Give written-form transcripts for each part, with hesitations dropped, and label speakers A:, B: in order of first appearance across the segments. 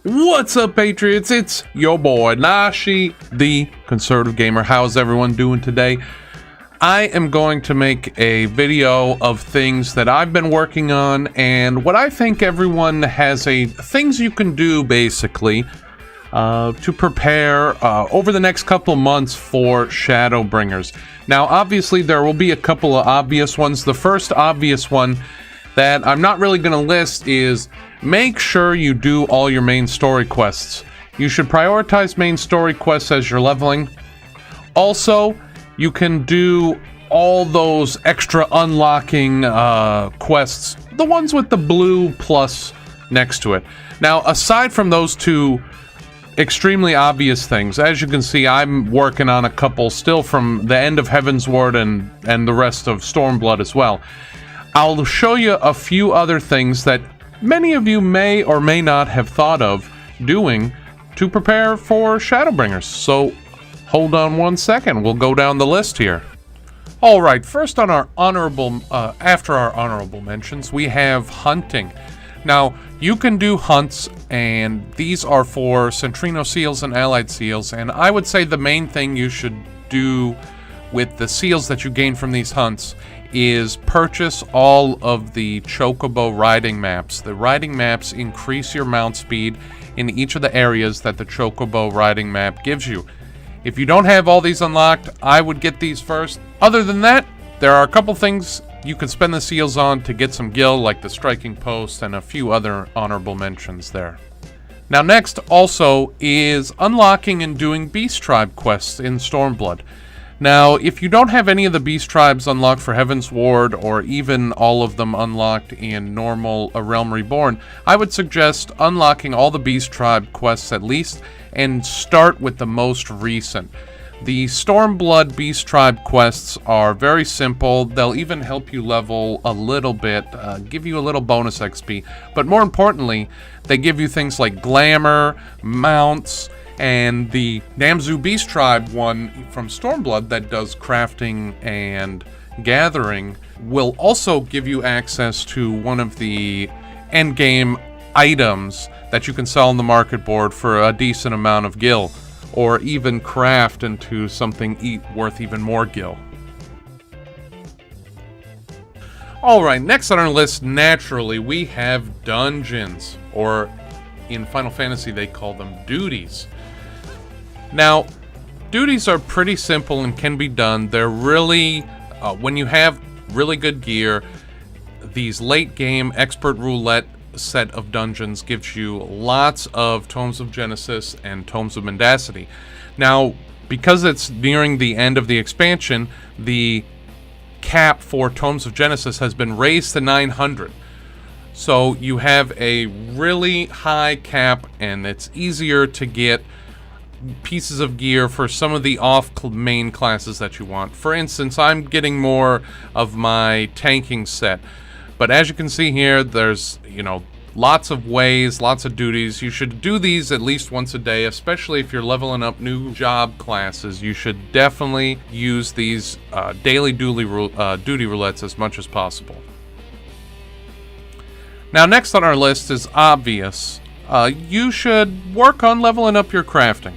A: What's up, Patriots? It's your boy, Nashi, the Conservative Gamer. How's everyone doing today? I am going to make a video of things that I've been working on and what I think everyone has things you can do, basically, to prepare over the next couple months for Shadowbringers. Now, obviously, there will be a couple of obvious ones. The first obvious one that I'm not really going to list is make sure you do all your main story quests. You should prioritize main story quests as you're leveling. Also, you can do all those extra unlocking quests, the ones with the blue plus next to it. Now, aside from those two extremely obvious things, as you can see, I'm working on a couple still from the end of Heavensward and the rest of Stormblood as well. I'll show you a few other things that many of you may or may not have thought of doing to prepare for Shadowbringers. So hold on one second, we'll go down the list here. Alright, first on our honorable, after our honorable mentions, we have hunting. Now, you can do hunts, and these are for Centrino seals and allied seals, and I would say the main thing you should do with the seals that you gain from these hunts is purchase all of the Chocobo riding maps. The riding maps increase your mount speed in each of the areas that the Chocobo riding map gives you. If you don't have all these unlocked, I would get these first. Other than that, there are a couple things you can spend the seals on to get some gil, like the striking post and a few other honorable mentions there. Now next also is unlocking and doing Beast Tribe quests in Stormblood. Now, if you don't have any of the Beast Tribes unlocked for Heavensward, or even all of them unlocked in normal A Realm Reborn, I would suggest unlocking all the Beast Tribe quests at least, and start with the most recent. The Stormblood Beast Tribe quests are very simple. They'll even help you level a little bit, give you a little bonus XP, but more importantly, they give you things like glamour, mounts, and the Namzu Beast Tribe one from Stormblood that does crafting and gathering will also give you access to one of the endgame items that you can sell on the market board for a decent amount of gil, or even craft into something worth even more gil. Alright, next on our list, naturally, we have dungeons, or in Final Fantasy they call them duties. Now, duties are pretty simple and can be done. They're really, when you have really good gear, these late game expert roulette set of dungeons gives you lots of Tomes of Genesis and Tomes of Mendacity. Now, because it's nearing the end of the expansion, the cap for Tomes of Genesis has been raised to 900. So you have a really high cap, and it's easier to get pieces of gear for some of the main classes that you want. For instance, I'm getting more of my tanking set, but as you can see here, there's, lots of ways, lots of duties. You should do these at least once a day, especially if you're leveling up new job classes. You should definitely use these daily duty roulettes as much as possible. Now, next on our list is obvious. You should work on leveling up your crafting.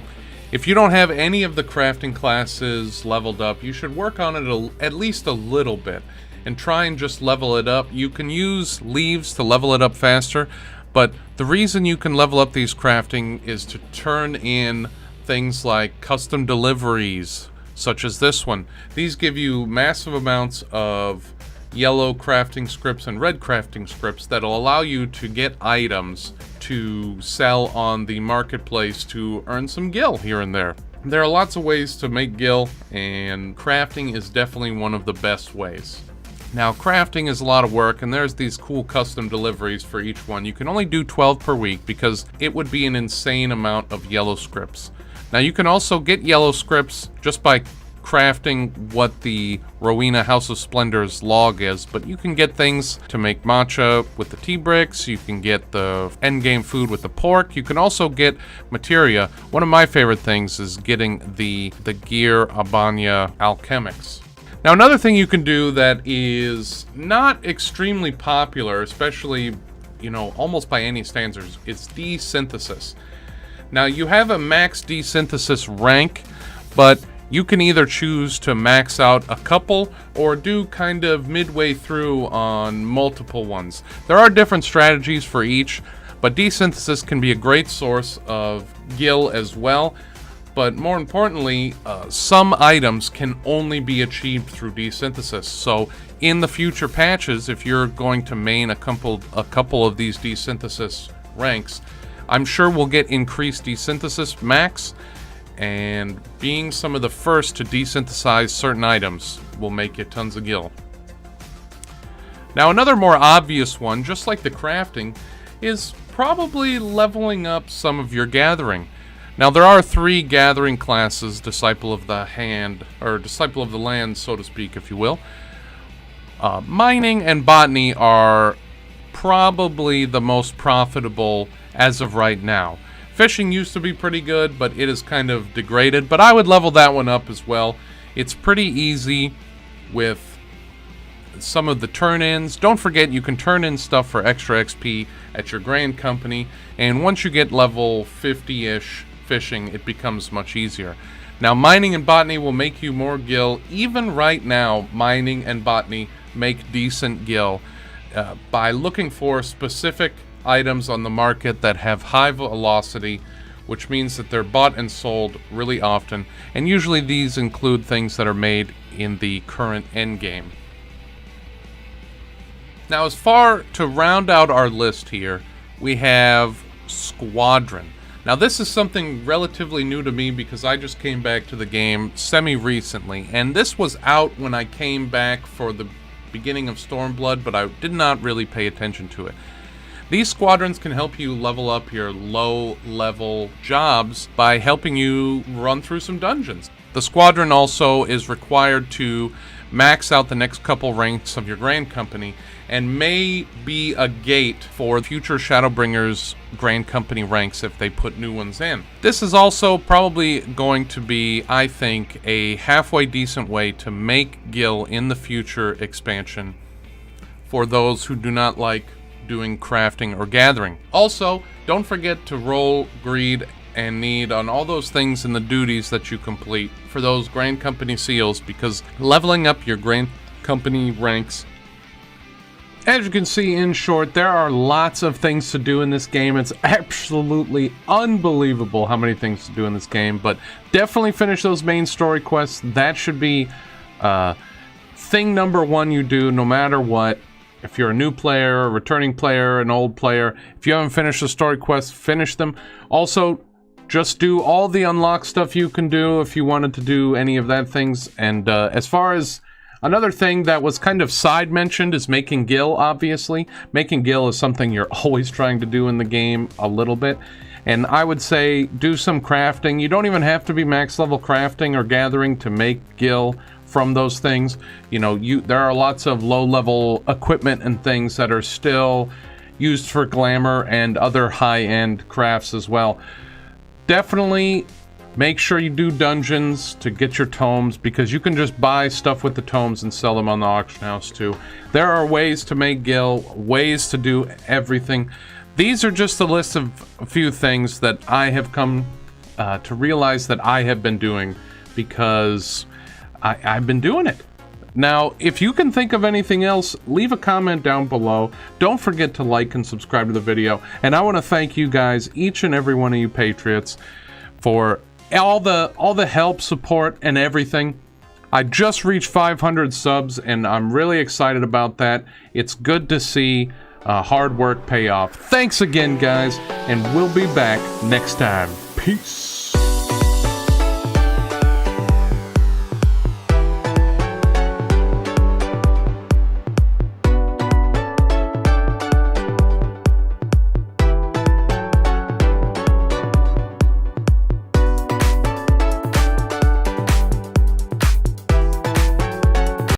A: If you don't have any of the crafting classes leveled up, you should work on it at least a little bit and try and just level it up. You can use leaves to level it up faster, but the reason you can level up these crafting is to turn in things like custom deliveries, such as this one. These give you massive amounts of yellow crafting scripts and red crafting scripts that'll allow you to get items to sell on the marketplace to earn some gil here and there. There are lots of ways to make gil, and crafting is definitely one of the best ways. Now, crafting is a lot of work, and there's these cool custom deliveries for each one. You can only do 12 per week because it would be an insane amount of yellow scripts. Now, you can also get yellow scripts just by crafting what the Rowena House of Splendor's log is, but you can get things to make matcha with the tea bricks, you can get the endgame food with the pork, you can also get materia. One of my favorite things is getting the gear Abanya alchemics. Now, another thing you can do that is not extremely popular, especially you know, almost by any standards. It's desynthesis. Now, you have a max desynthesis rank, but you can either choose to max out a couple or do kind of midway through on multiple ones. There are different strategies for each, but desynthesis can be a great source of gil as well. But more importantly, some items can only be achieved through desynthesis. So in the future patches, if you're going to main a couple of these desynthesis ranks, I'm sure we'll get increased desynthesis max, and being some of the first to desynthesize certain items will make you tons of gil. Now, another more obvious one, just like the crafting, is probably leveling up some of your gathering. Now, there are 3 gathering classes, Disciple of the Hand, or Disciple of the Land, so to speak, if you will. Mining and Botany are probably the most profitable as of right now. Fishing used to be pretty good, but it is kind of degraded, but I would level that one up as well. It's pretty easy with some of the turn-ins. Don't forget, you can turn in stuff for extra XP at your Grand Company, and once you get level 50-ish fishing, it becomes much easier. Now, Mining and Botany will make you more gil. Even right now, Mining and Botany make decent gil by looking for specific items on the market that have high velocity, which means that they're bought and sold really often, and usually these include things that are made in the current endgame. Now, as far to round out our list here, we have Squadron. Now, this is something relatively new to me because I just came back to the game semi-recently, and this was out when I came back for the beginning of Stormblood, but I did not really pay attention to it. These squadrons can help you level up your low-level jobs by helping you run through some dungeons. The squadron also is required to max out the next couple ranks of your Grand Company and may be a gate for future Shadowbringers Grand Company ranks if they put new ones in. This is also probably going to be, I think, a halfway decent way to make gil in the future expansion for those who do not like doing crafting or gathering. Also, don't forget to roll greed and need on all those things in the duties that you complete for those Grand Company seals, because leveling up your Grand Company ranks, as you can see, in short, there are lots of things to do in this game. It's absolutely unbelievable how many things to do in this game, but definitely finish those main story quests. That should be thing number 1 you do no matter what. If you're a new player, a returning player, an old player, if you haven't finished the story quests, finish them. Also, just do all the unlock stuff you can do if you wanted to do any of that things. And as far as another thing that was kind of side mentioned is making gil, obviously. Making gil is something you're always trying to do in the game a little bit. And I would say do some crafting. You don't even have to be max level crafting or gathering to make gil from those things. You know, there are lots of low-level equipment and things that are still used for glamour and other high-end crafts as well. Definitely make sure you do dungeons to get your tomes, because you can just buy stuff with the tomes and sell them on the auction house too. There are ways to make gil, ways to do everything. These are just a list of a few things that I have come to realize that I have been doing, because I've been doing it. Now, if you can think of anything else, leave a comment down below. Don't forget to like and subscribe to the video. And I want to thank you guys, each and every one of you Patriots, for all the help, support, and everything. I just reached 500 subs, and I'm really excited about that. It's good to see hard work pay off. Thanks again, guys, and we'll be back next time. Peace.